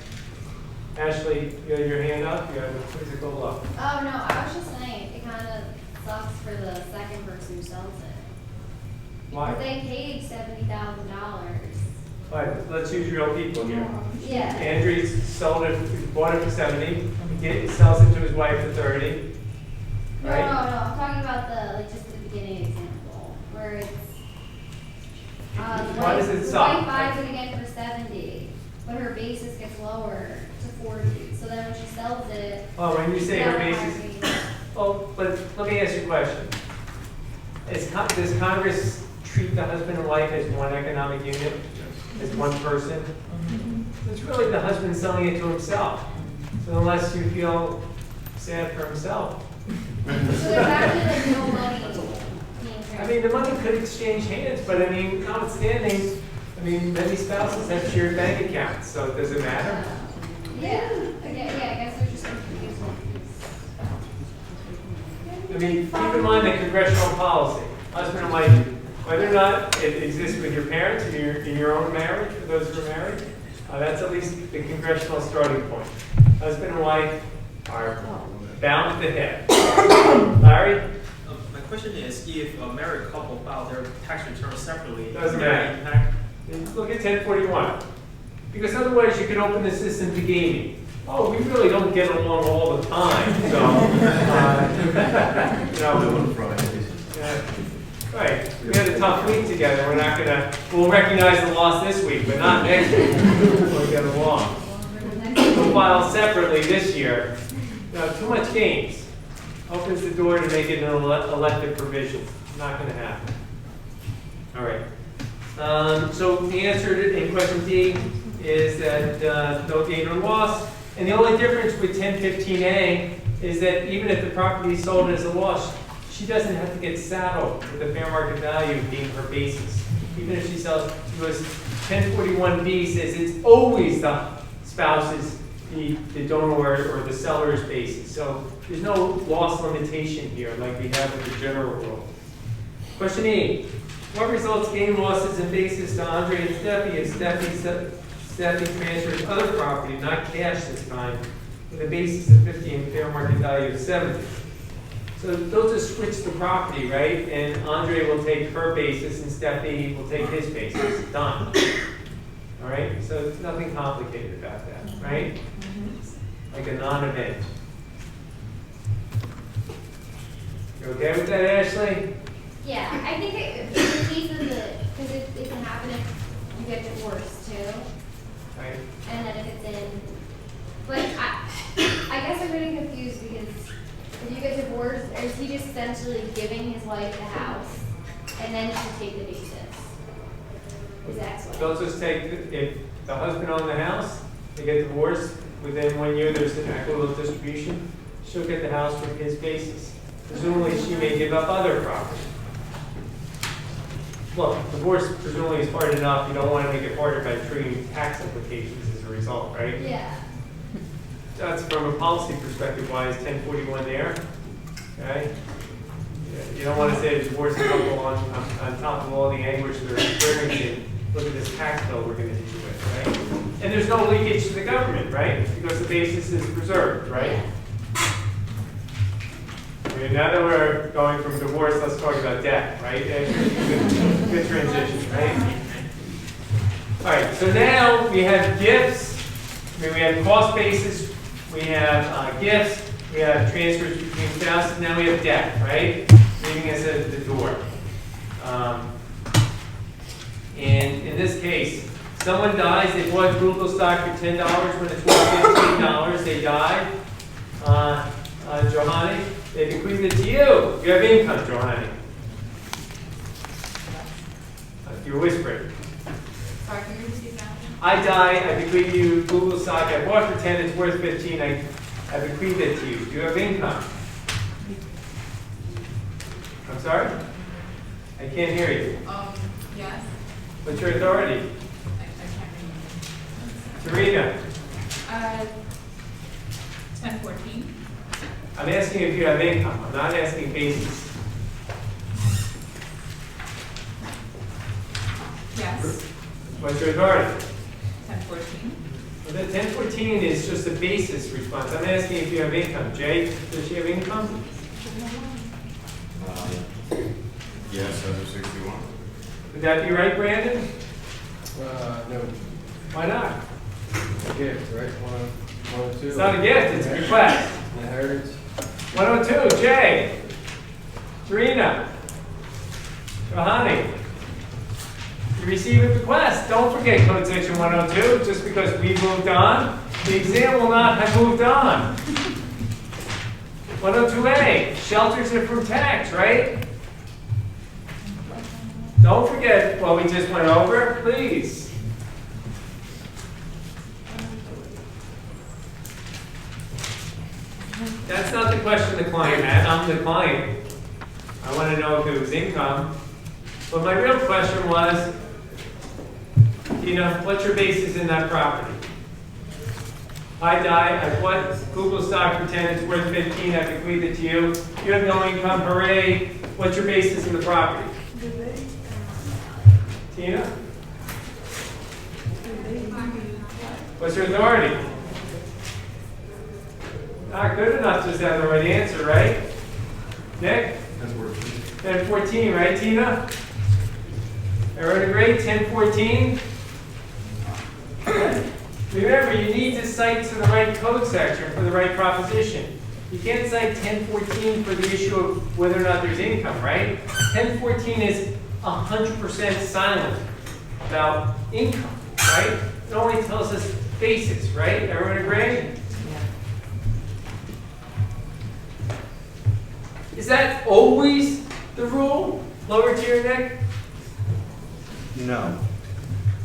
Ashley, you had your hand up, you had a physical look. Oh, no, I was just saying, it kind of sucks for the second person who sells it. Why? Because they paid $70,000. All right, let's use real people here. Yeah. Andrews sold it, bought it for 70, he sells it to his wife for 30. No, Right? no, I'm talking about just the beginning example, where it's, Why does it the suck? wife buys it again for 70, but her basis gets lower to 40, so then when she sells it. Oh, when you say her now basis, market- oh, but let me ask you a question. Does Congress treat the husband and wife as one economic unit, as one person? It's really the husband selling it to himself. So unless you feel sad for himself. So there's actually no money being I transferred. mean, the money could exchange hands, but I mean, notwithstanding, I mean, many spouses have shared bank accounts, so does it matter? Yeah, I guess there's just confused. I mean, keep in mind the congressional policy, husband and wife, whether or not it exists with your parents in your own marriage, for those who are married, that's at least the congressional starting point. Husband and wife are bound at the hip. Larry? My question is, if a married couple file their tax returns separately, Doesn't is there matter. any impact? Look at 1041. Because otherwise you could open the system to gaming. Oh, we really don't get along all the time, so, you know. Yeah. Right, we had a tough week together, we'll recognize the loss this week, but not next week, we'll get along. We'll file separately this year. Too much gains. Opens the door to make it an elective provision. Not gonna happen. All right. So the answer in question D is that no gain or loss. And the only difference with 1015A is that even if the property is sold as a loss, she doesn't have to get saddled with the fair market value being her basis. Even if she sells, because 1041B says it's always the spouse's, the donor or the seller's basis. So there's no loss limitation here like we have with the general rule. Question E. What results gain losses and basis to Andre and Steffi if Steffi transfers other property, not cash this time, with a basis of 50 and fair market value of 70? So they'll just switch the property, right? And Andre will take her basis and Steffi will take his basis. Done. All right? So there's nothing complicated about that, right? Like a non-event. You okay with that, Ashley? Yeah, I think in the case of because it can happen if you get divorced too. Right. And then if it's in, but I guess I'm getting confused because if you get divorced, is he just essentially giving his wife the house and then she take the basis? His ex-wife. They'll just take, if the husband owned the house, they get divorced, within 1 year there's an equitable distribution, she'll get the house with his basis. Presumably she may give up other property. Look, divorce presumably is hard enough, you don't want to make it harder by triggering tax implications as a result, right? Yeah. That's from a policy perspective, why is 1041 there? Okay? You don't want to say a divorced couple on top of all the anguish they're experiencing. Look at this tax bill we're going to hit you with, right? And there's no leakage to the government, right? Because the basis is preserved, right? Okay, now that we're going from divorce, let's talk about debt, right? Good transition, right? All right, so now we have gifts. I mean, we have cost basis, we have gifts, we have transfers between spouses, now we have debt, right? Leaving us at the door. And in this case, someone dies, they bought Google stock for $10 when it's worth $15, they died. Johanny, they bequeathed it to you. You have income, Johanny. You're whispering. Sorry, can you repeat that? I die, I bequeath you Google stock, I bought for 10, it's worth 15, I bequeath it to you. Do you have income? I'm sorry? I can't hear you. Yes. What's your authority? I can't remember. Serena, 1014. I'm asking if you have income. I'm not asking basis. Yes. What's your authority? 1014. Well, the 1014 is just a basis response. I'm asking if you have income. Jay, does she have income? Yes, as of 61. Would that be right, Brandon? No, Why not? gift, right? 102. It's not a gift, it's a request. Inheritance. 102, Jay. Serena. Johanny. You receive a bequest. Don't forget code section 102. Just because we moved on, the exam will not have moved on. 102A, shelters are from tax, right? Don't forget what we just went over, please. That's not the question the client had. I'm the client. I want to know if it was income. But my real question was, what's your basis in that property? I die, I bought Google stock for 10, it's worth 15, I bequeath it to you. You have no income, hooray. What's your basis in the property? Tina? What's your authority? Not good enough to have the right answer, right? Nick? 1014, right, Tina? Everyone agree? 1014? Remember, you need to cite to the right code section for the right proposition. You can't cite 1014 for the issue of whether or not there's income, right? 1014 is 100% silent about income, right? It only tells us basis, right? Everyone agree? Is that always the rule? Lower tier, Nick? No.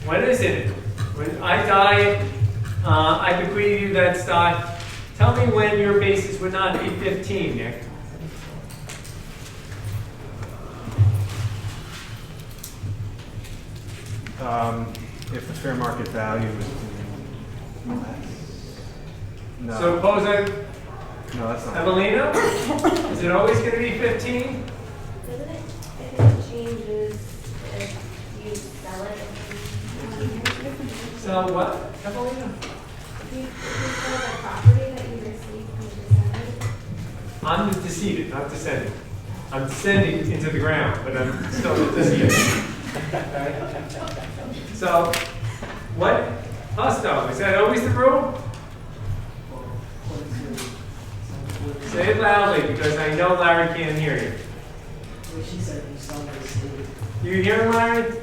When is it? When I die, I bequeath you that stock. Tell me when your basis would not be 15, Nick. If the fair market value is less. No. So suppose No, that's not. Evelina, is it always going to be 15? Doesn't it, I think it changes if you sell it? So what, Evelina? If you sell the property that you received from the descendant? I'm the decedent, not descendant. I'm descending into the ground, but I'm still the decedent. Okay? So, what? Husto, is that always the rule? Say it loudly, because I know Larry can't hear you. You hear him, Larry?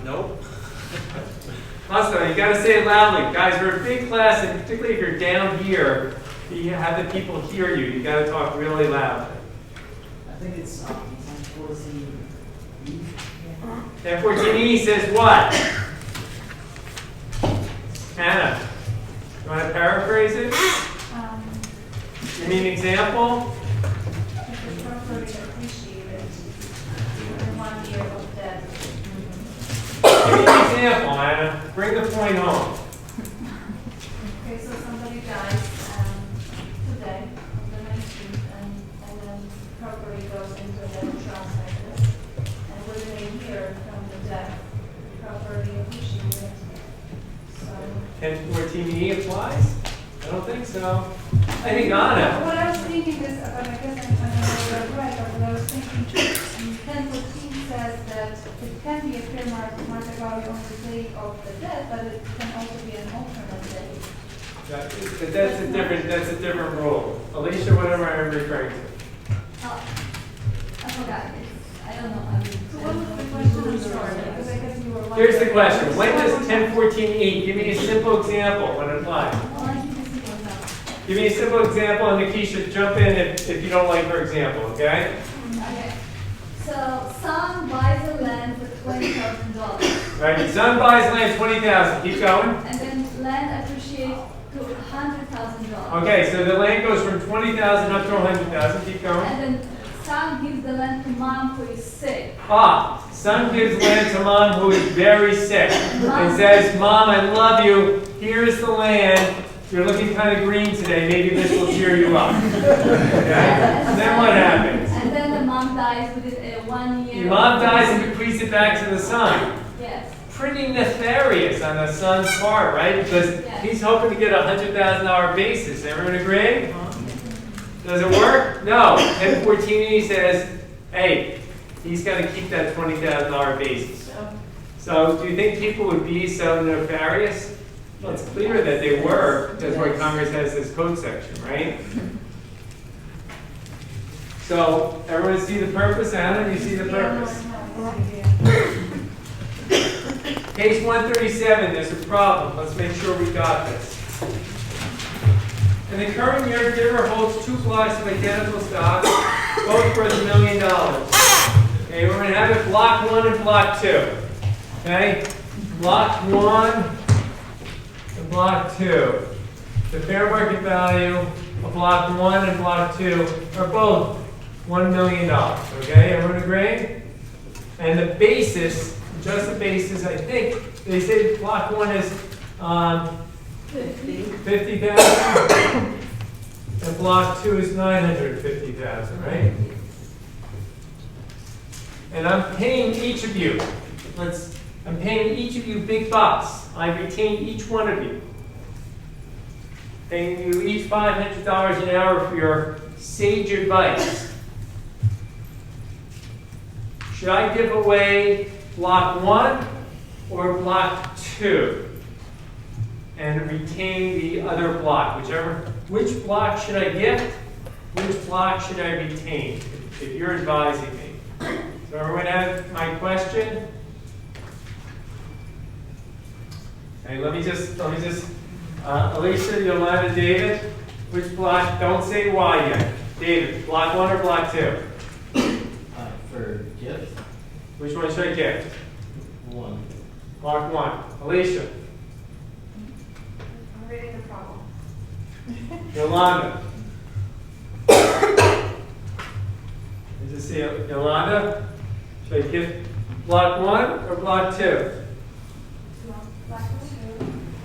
Nope. Husto, you gotta say it loudly. Guys, we're a big class, and particularly if you're down here, you have the people hear you. You gotta talk really loud. I think it's 1014. 1014E says what? Hannah, you want to paraphrase it? You mean example? If the property appreciated, within 1 year of example, Anna. Bring the point home. Okay, so somebody dies, today, on the 19th, and then property goes into the trust like this. And within a year from the death, property appreciated. So, 1014E applies? I don't think so. I think Anna. What I was thinking is, but I guess I'm not right, but what I was thinking, 1014 says that it can be a fair market value on the day of the death, but it can also be an alternate day. But that's a different rule. Alicia, whatever I'm referring to. oh, I forgot this. I don't know. So what was the question? I'm sorry, because I guess you were. Here's the question. When does 1014E, give me a simple example when it applies. Give me a simple example, and Nikisha, jump in if you don't like her example, okay? Okay. So, son buys a land for $20,000. Right, your son buys land, 20,000. Keep going. And then land appreciates to $100,000. Okay, so the land goes from 20,000 up to 100,000. Keep going. And then son gives the land to mom who is sick. Son gives land to mom who is very sick and says, Mom, I love you. Here's the land. You're looking kind of green today. Maybe this will cheer you up. Okay? And then what happens? And then the mom dies within 1 year. Your mom dies and bequeaths it back to the son. Yes. Pretty nefarious on the son's part, right? Because he's hoping to get a $100,000 basis. Everyone agree? Does it work? No. 1014E says, hey, he's got to keep that $20,000 basis. So do you think people would be so nefarious? Well, it's clear that they were. That's why Congress has this code section, right? So everyone see the purpose? Anna, you see the purpose? Case 137, there's a problem. Let's make sure we got this. In the current year, giver holds 2 blocks of identical stock, both worth $1 million. Okay, we're going to have it block 1 and block 2. Okay? Block 1 and block 2. The fair market value of block 1 and block 2 are both $1 million. Okay, everyone agree? And the basis, just the basis, I think, they say block 1 is 50,000, and block 2 is 950,000, right? And I'm paying each of you, I'm paying each of you big bucks. I retain each one of you. Paying you each $500 an hour for your sage advice. Should I give away block 1 or block 2? And retain the other block, which block should I gift? Which block should I retain? If you're advising me. So everyone have my question? Okay, let me just, Alicia, Yolanda, David, which block, don't say why yet. David, block 1 or block 2? For gift? Which one should I gift? 1. Block 1. Alicia. I'm reading the problem. Yolanda. Did you see Yolanda? Should I give block 1 or block 2?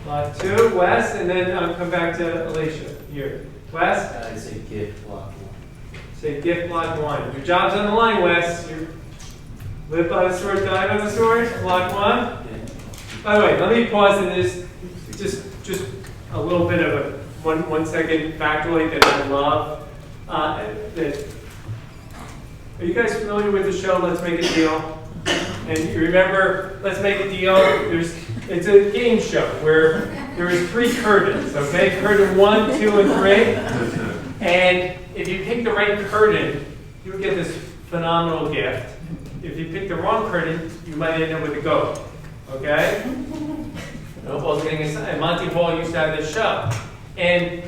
Block 2, Wes, and then I'll come back to Alicia. Here. Wes? I say gift block 1. Say gift block 1. Your job's on the line, Wes. You live by the sword, die by the sword. Block 1. Yeah. By the way, let me pause and just a little bit of a 1 second factoid that I love. Are you guys familiar with the show Let's Make a Deal? And you remember Let's Make a Deal? It's a game show where there is 3 curtains, okay? Curtain 1, 2, and 3. And if you pick the right curtain, you would get this phenomenal gift. If you pick the wrong curtain, you might end up with a goat, okay? Nobody's getting a Monty Hall used to have this show. And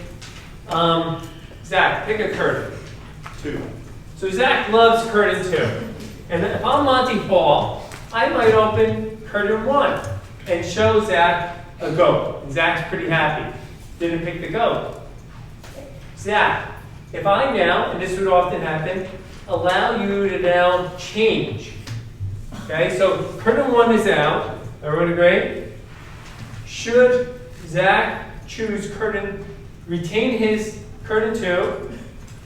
Zach, pick a curtain. 2. So Zach loves curtain 2. And if I'm Monty Hall, I might open curtain 1 and show Zach a goat. And Zach's pretty happy. Didn't pick the goat. Zach, if I now, and this would often happen, allow you to now change. Okay, so curtain 1 is out. Everyone agree? Should Zach choose retain his curtain 2?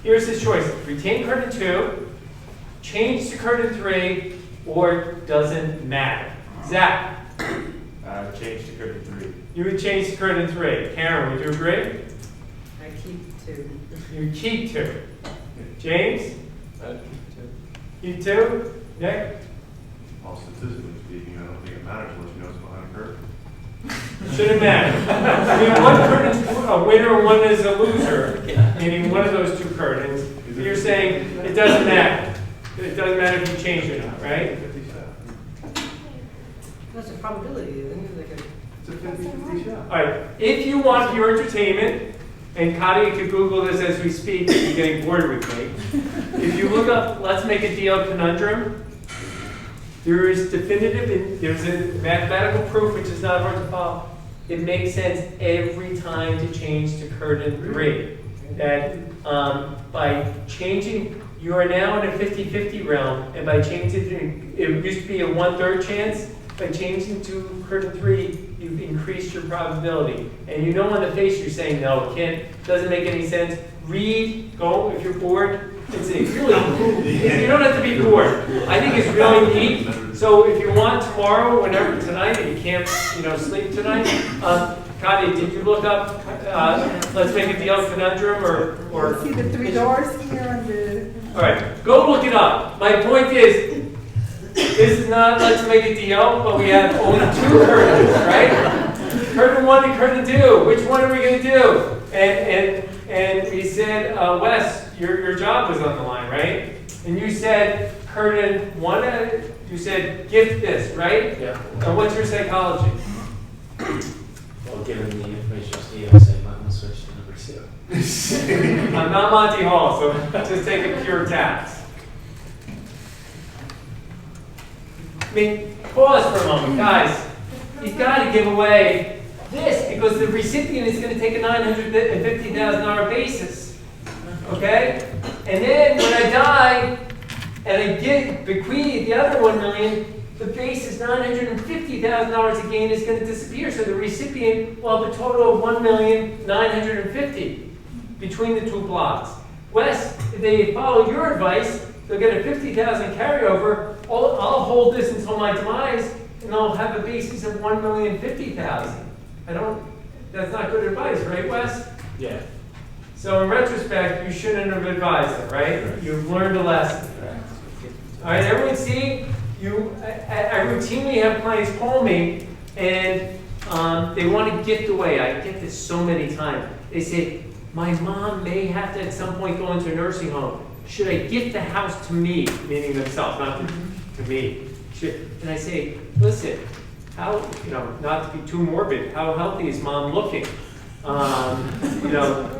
Here's his choice. Retain curtain 2, change to curtain 3, or doesn't matter. Zach? Change to curtain 3. You would change to curtain 3. Karen, would you agree? I keep 2. You keep 2. James? I'd keep Keep 2? Nick? Well, statistically speaking, I don't think it matters unless you know it's behind a curtain. Shouldn't matter. I mean, one curtain's a winner, one is a loser, meaning one of those 2 curtains. So you're saying it doesn't matter. It doesn't matter if you change it or not, right? What's the probability? Isn't it like It's a 50-50 shot. All right. If you want your entertainment, and Katia could Google this as we speak, if you're getting bored with me. If you look up "Let's Make a Deal" conundrum, there is there's a mathematical proof which is not hard to follow. It makes sense every time to change to curtain 3. That by changing, you are now in a 50-50 realm, and by changing it used to be a 1/3 chance. By changing to curtain 3, you've increased your probability. And you know on the face you're saying, no, it can't, doesn't make any sense. Read, go if you're bored. It's really cool. You don't have to be bored. I think it's really neat. So if you want tomorrow, whenever tonight, if you can't, sleep tonight, Katia, did you look up "Let's Make a Deal" conundrum or? See the 3 doors here on the. All right, go look it up. My point is, this is not "Let's Make a Deal," but we have only 2 curtains, right? Curtain 1 and curtain 2. Which one are we going to do? And we said, Wes, your job was on the line, right? And you said curtain 1. You said gift this, right? Yeah. And what's your psychology? Well, given the information Steve said, I'm gonna switch to number 2. I'm not Monty Hall, so just take a pure tax. I mean, pause for a moment, guys. You've got to give away this because the recipient is going to take a $950,000 basis. Okay? And then when I die and I bequeath the other $1 million, the base is $950,000 again is going to disappear. So the recipient will have a total of $1,950,000 between the 2 blocks. Wes, if they follow your advice, they'll get a $50,000 carryover. I'll hold this until my demise, and I'll have a basis of $1,050,000. That's not good advice, right, Wes? Yeah. So in retrospect, you shouldn't have advised them, right? You've learned a lesson. All right, everyone see? I routinely have clients call me, and they want to gift away. I get this so many times. They say, my mom may have to at some point go into a nursing home. Should I gift the house to me, meaning themselves, not to me? And I say, listen, how, not to be too morbid, how healthy is mom looking?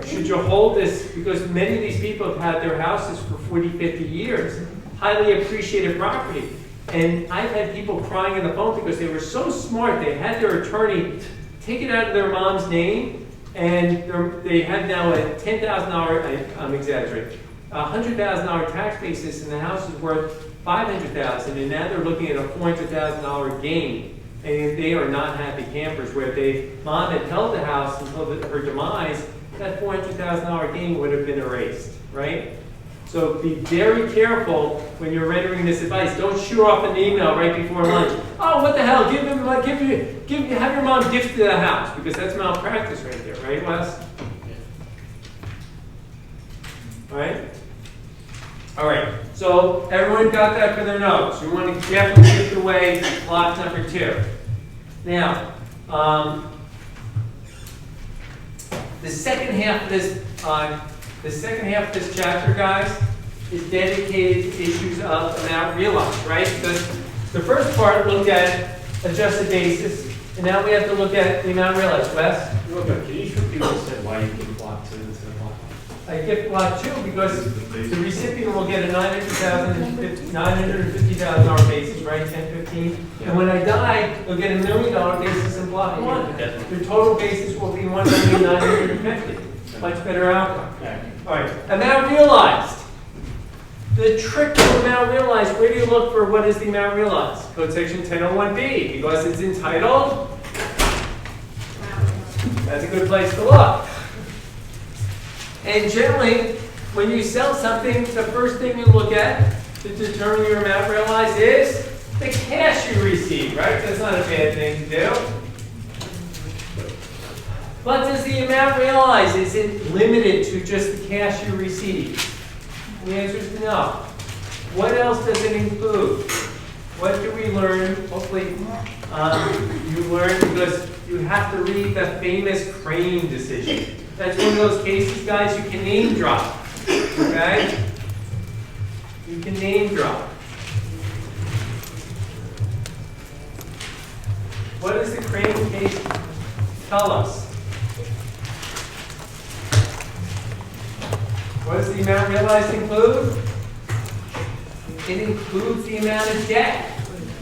Should you hold this? Because many of these people have had their houses for 40, 50 years, highly appreciated property. And I've had people crying on the phone because they were so smart, they had their attorney take it out of their mom's name, and they had now a $10,000, I'm exaggerating, $100,000 tax basis, and the house is worth $500,000, and now they're looking at a $400,000 gain. And they are not happy campers where mom had held the house until her demise, that $400,000 gain would have been erased, right? So be very careful when you're rendering this advice. Don't shoot off an email right before lunch. Oh, what the hell? Have your mom gift the house, because that's malpractice right there, right, Wes? All right? All right, so everyone got that for their notes. You want to definitely gift away block number 2. Now, the second half of this chapter, guys, is dedicated to issues of amount realized, right? Because the first part looked at adjusted basis, and now we have to look at the amount realized. Wes? Real quick, can you just repeat what you said, why you give block 2 instead of block 1? I gift block 2 because the recipient will get a $950,000 basis, right? 10-15. And when I die, they'll get a $1 million basis in block 1. Their total basis will be $1,950,000. Much better outcome. All right. Amount realized. The trick to amount realized, where do you look for what is the amount realized? Code section 1001B, because it's entitled. That's a good place to look. And generally, when you sell something, the first thing you look at to determine your amount realized is the cash you receive, right? That's not a bad thing to do. But does the amount realized, is it limited to just the cash you receive? The answer is no. What else does it include? What do we learn? Hopefully you learn, because you have to read the famous Crane decision. That's one of those cases, guys, you can name drop. Okay? You can name drop. What does the Crane case tell us? What does the amount realized include? It includes the amount of debt.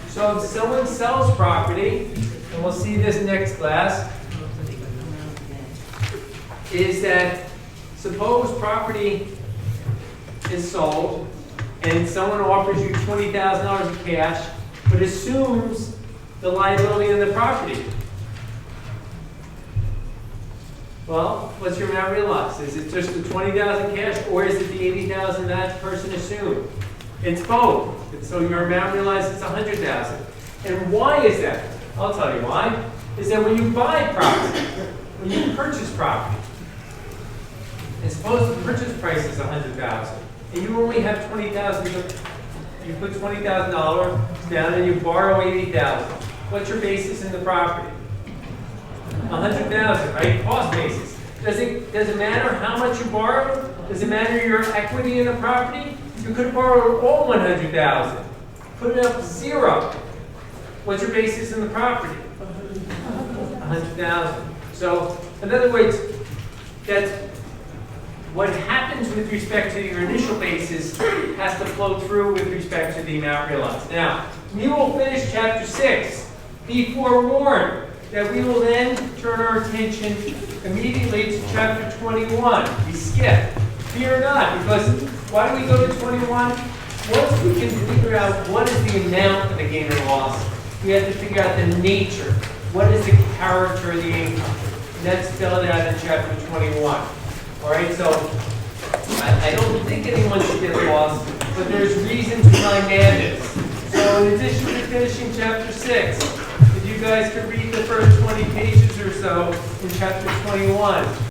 So if someone sells property, and we'll see this next class, is that suppose property is sold and someone offers you $20,000 of cash, but assumes the liability in the property. Well, what's your amount realized? Is it just the $20,000 cash, or is it the $80,000 that person assumed? It's both. So your amount realized is $100,000. And why is that? I'll tell you why. Is that when you buy property, when you purchase property, and suppose the purchase price is $100,000, and you only have $20,000. You put $20,000 down and you borrow $80,000. What's your basis in the property? $100,000, right? Cost basis. Does it matter how much you borrow? Does it matter your equity in the property? You could borrow all $100,000. Put it up to zero. What's your basis in the property? $100,000. So, in other words, that's what happens with respect to your initial basis has to flow through with respect to the amount realized. Now, we will finish chapter 6. Be forewarned that we will then turn our attention immediately to chapter 21. We skip. Fear not, because why do we go to 21? Once we can figure out what is the amount of the gain or loss, we have to figure out the nature. What is the character of the income? And that's spelled out in chapter 21. All right, so I don't think anyone should get lost, but there's reasons why madness. So in addition to finishing chapter 6, if you guys could read the first 20 pages or so in chapter 21.